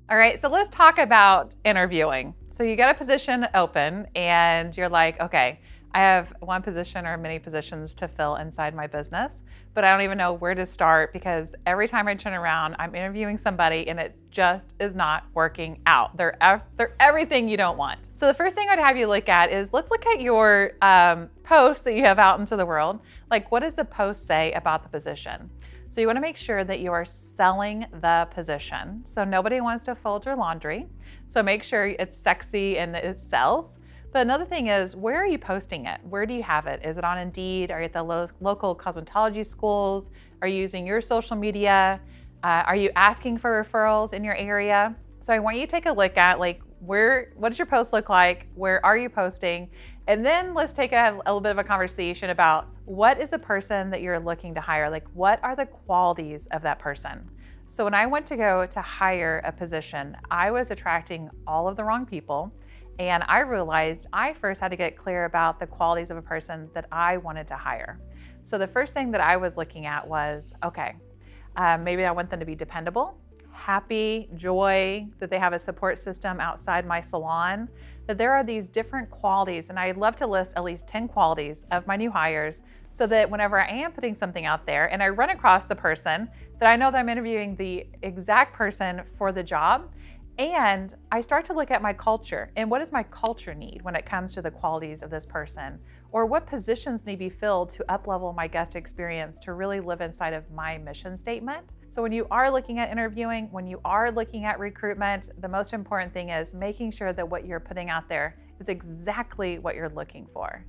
All right, so let's talk about interviewing. So you got a position open and you're like, okay, I have one position or many positions to fill inside my business, but I don't even know where to start because every time I turn around, I'm interviewing somebody and it just is not working out. They're everything you don't want. So the first thing I'd have you look at is let's look at your post that you have out into the world. Like, what does the post say about the position? So you want to make sure that you are selling the position. So nobody wants to fold your laundry. So make sure it's sexy and it sells. But another thing is, where are you posting it? Where do you have it? Is it on Indeed? Are you at the local cosmetology schools? Are you using your social media? Are you asking for referrals in your area? So I want you to take a look at like, what does your post look like? Where are you posting? And then let's take a little bit of a conversation about what is the person that you're looking to hire? Like, what are the qualities of that person? So when I went to go to hire a position, I was attracting all of the wrong people. And I realized I first had to get clear about the qualities of a person that I wanted to hire. So the first thing that I was looking at was, okay, maybe I want them to be dependable, happy, joy, that they have a support system outside my salon, that there are these different qualities. And I'd love to list at least 10 qualities of my new hires so that whenever I am putting something out there and I run across the person, that I know that I'm interviewing the exact person for the job. And I start to look at my culture and what does my culture need when it comes to the qualities of this person, or what positions need to be filled to up-level my guest experience to really live inside of my mission statement. So when you are looking at interviewing, when you are looking at recruitment, the most important thing is making sure that what you're putting out there is exactly what you're looking for.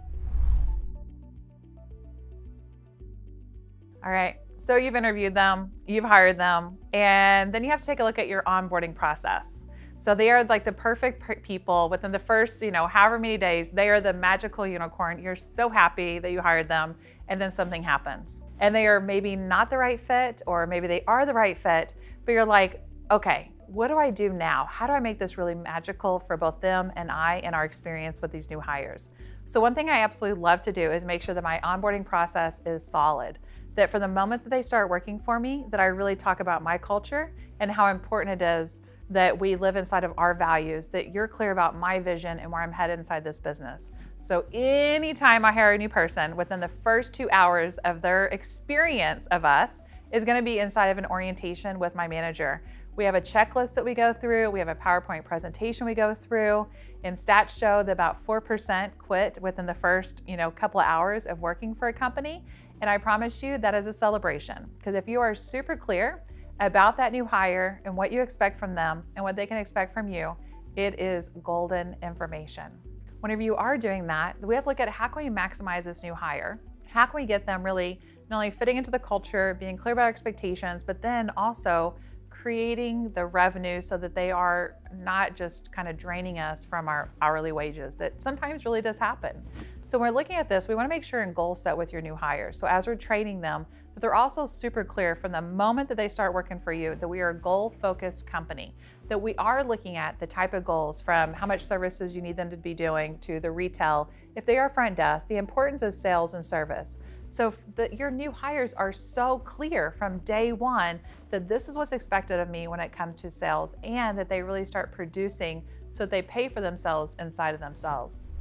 All right, so you've interviewed them, you've hired them, and then you have to take a look at your onboarding process. So they are like the perfect people within the first, however many days, they are the magical unicorn. You're so happy that you hired them, and then something happens. And they are maybe not the right fit, or maybe they are the right fit, but you're like, okay, what do I do now? How do I make this really magical for both them and I and our experience with these new hires? So one thing I absolutely love to do is make sure that my onboarding process is solid. That from the moment that they start working for me, that I really talk about my culture and how important it is that we live inside of our values, that you're clear about my vision and where I'm headed inside this business. So anytime I hire a new person, within the first 2 hours of their experience of us is gonna be inside of an orientation with my manager. We have a checklist that we go through. We have a PowerPoint presentation we go through. And stats show that about 4% quit within the first, couple of hours of working for a company. And I promise you that is a celebration. Because if you are super clear about that new hire and what you expect from them and what they can expect from you, it is golden information. Whenever you are doing that, we have to look at how can we maximize this new hire? How can we get them really not only fitting into the culture, being clear about expectations, but then also creating the revenue so that they are not just kind of draining us from our hourly wages. That sometimes really does happen. So when we're looking at this, we want to make sure and goal set with your new hires. So as we're training them, that they're also super clear from the moment that they start working for you that we are a goal-focused company, that we are looking at the type of goals from how much services you need them to be doing to the retail, if they are front desk, the importance of sales and service. So that your new hires are so clear from day one that this is what's expected of me when it comes to sales, and that they really start producing so that they pay for themselves inside of themselves.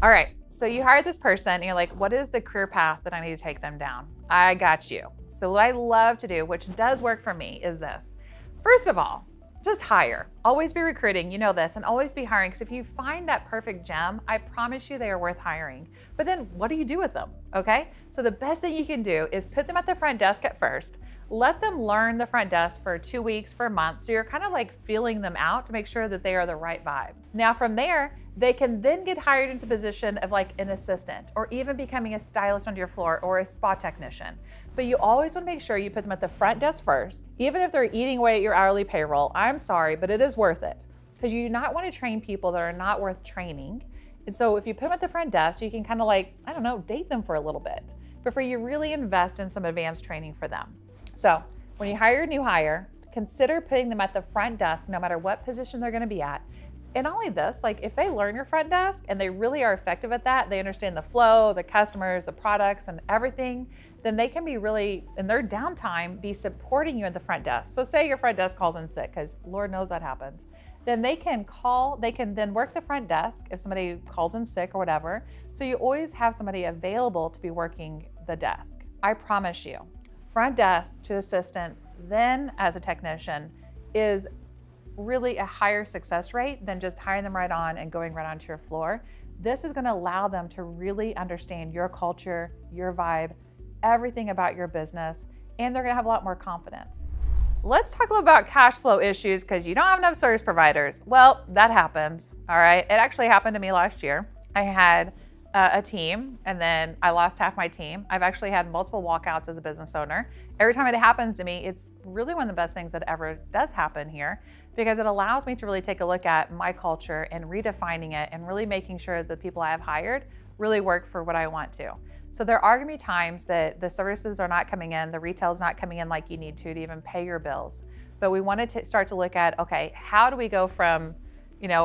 All right, so you hired this person and you're like, what is the career path that I need to take them down? I got you. So what I love to do, which does work for me, is this. First of all, just hire. Always be recruiting, you know this, and always be hiring. Because if you find that perfect gem, I promise you they are worth hiring. But then what do you do with them, okay? So the best thing you can do is put them at the front desk at first. Let them learn the front desk for 2 weeks, for a month. So you're kind of like feeling them out to make sure that they are the right vibe. Now from there, they can then get hired into the position of like an assistant or even becoming a stylist on your floor or a spa technician. But you always want to make sure you put them at the front desk first. Even if they're eating away at your hourly payroll, I'm sorry, but it is worth it. Because you do not want to train people that are not worth training. And so if you put them at the front desk, you can kind of like, I don't know, date them for a little bit. Before you really invest in some advanced training for them. So when you hire a new hire, consider putting them at the front desk no matter what position they're going to be at. And not only this, like if they learn your front desk and they really are effective at that, they understand the flow, the customers, the products and everything, then they can be really, in their downtime, be supporting you at the front desk. So say your front desk calls in sick, because Lord knows that happens. Then they can then work the front desk if somebody calls in sick or whatever. So you always have somebody available to be working the desk. I promise you, front desk to assistant, then as a technician is really a higher success rate than just hiring them right on and going right onto your floor. This is gonna allow them to really understand your culture, your vibe, everything about your business, and they're gonna have a lot more confidence. Let's talk a little about cash flow issues because you don't have enough service providers. Well, that happens, all right? It actually happened to me last year. I had a team and then I lost half my team. I've actually had multiple walkouts as a business owner. Every time it happens to me, it's really one of the best things that ever does happen here because it allows me to really take a look at my culture and redefining it and really making sure the people I have hired really work for what I want to. So there are gonna be times that the services are not coming in, the retail's not coming in like you need to even pay your bills. But we wanted to start to look at, okay, how do we go from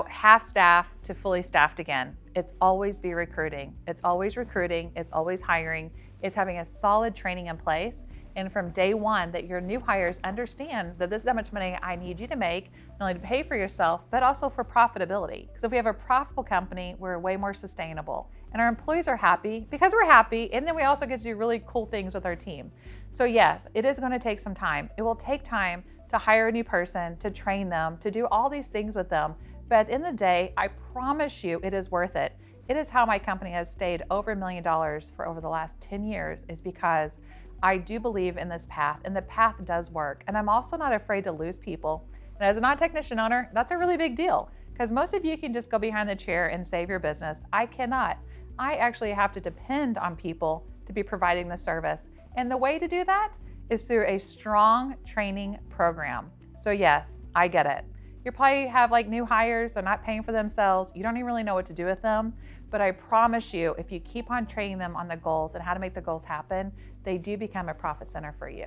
half staff to fully staffed again? It's always be recruiting. It's always recruiting, it's always hiring. It's having a solid training in place. And from day one that your new hires understand that this is how much money I need you to make, not only to pay for yourself, but also for profitability. Because if we have a profitable company, we're way more sustainable. And our employees are happy because we're happy. And then we also get to do really cool things with our team. So yes, it is gonna take some time. It will take time to hire a new person, to train them, to do all these things with them. But at the end of the day, I promise you it is worth it. It is how my company has stayed over $1 million for over the last 10 years is because I do believe in this path and the path does work. And I'm also not afraid to lose people. And as a non-technician owner, that's a really big deal because most of you can just go behind the chair and save your business. I cannot. I actually have to depend on people to be providing the service. And the way to do that is through a strong training program. So yes, I get it. You probably have like new hires, they're not paying for themselves. You don't even really know what to do with them. But I promise you, if you keep on training them on the goals and how to make the goals happen, they do become a profit center for you.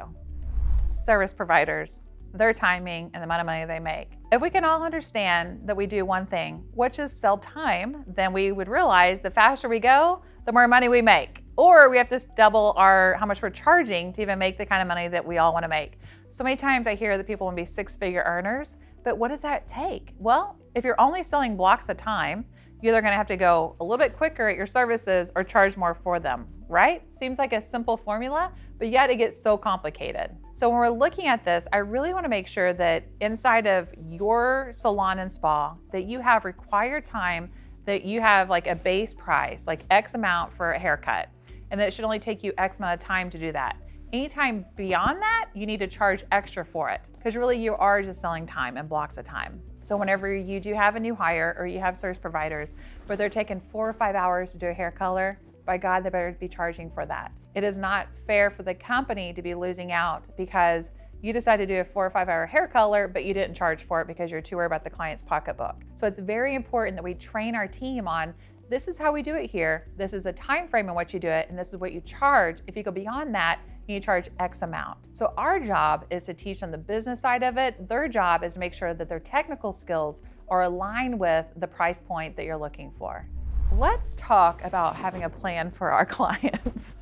Service providers, their timing and the amount of money they make. If we can all understand that we do one thing, which is sell time, then we would realize the faster we go, the more money we make. Or we have to double how much we're charging to even make the kind of money that we all want to make. So many times I hear that people want to be six-figure earners, but what does that take? Well, if you're only selling blocks of time, you're either going to have to go a little bit quicker at your services or charge more for them, right? Seems like a simple formula, but yet it gets so complicated. So when we're looking at this, I really want to make sure that inside of your salon and spa, that you have required time, that you have like a base price, like X amount for a haircut, and that it should only take you X amount of time to do that. Anytime beyond that, you need to charge extra for it because really you are just selling time and blocks of time. So whenever you do have a new hire or you have service providers where they're taking 4 or 5 hours to do a hair color, by God, they better be charging for that. It is not fair for the company to be losing out because you decided to do a 4 or 5 hour hair color, but you didn't charge for it because you're too worried about the client's pocketbook. So it's very important that we train our team on this is how we do it here. This is the time frame in which you do it, and this is what you charge. If you go beyond that, you charge X amount. So our job is to teach them the business side of it. Their job is to make sure that their technical skills are aligned with the price point that you're looking for. Let's talk about having a plan for our clients.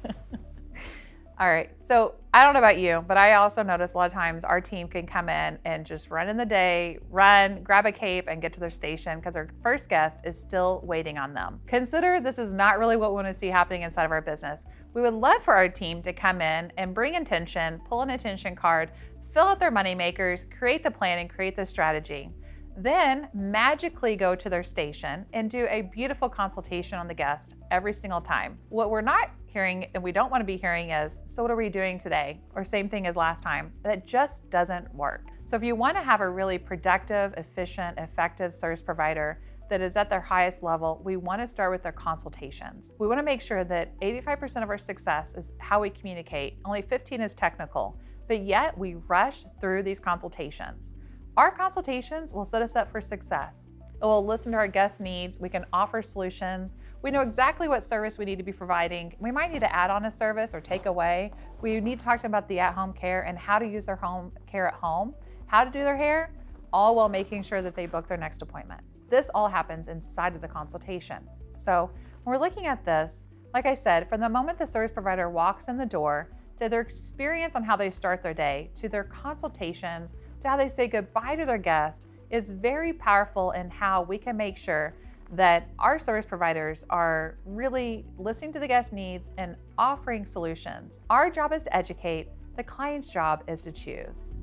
All right, so I don't know about you, but I also notice a lot of times our team can come in and just run in the day, grab a cape and get to their station because our first guest is still waiting on them. Consider this is not really what we want to see happening inside of our business. We would love for our team to come in and bring intention, pull an intention card, fill out their money makers, create the plan and create the strategy. Then magically go to their station and do a beautiful consultation on the guest every single time. What we're not hearing and we don't want to be hearing is, so what are we doing today? Or same thing as last time. That just doesn't work. So if you want to have a really productive, efficient, effective service provider that is at their highest level, we want to start with their consultations. We want to make sure that 85% of our success is how we communicate. Only 15 is technical, but yet we rush through these consultations. Our consultations will set us up for success. It will listen to our guest needs. We can offer solutions. We know exactly what service we need to be providing. We might need to add on a service or take away. We need to talk to them about the at-home care and how to use their home care at home, how to do their hair, all while making sure that they book their next appointment. This all happens inside of the consultation. So when we're looking at this, like I said, from the moment the service provider walks in the door, to their experience on how they start their day, to their consultations, to how they say goodbye to their guest, is very powerful in how we can make sure that our service providers are really listening to the guest needs and offering solutions. Our job is to educate, the client's job is to choose.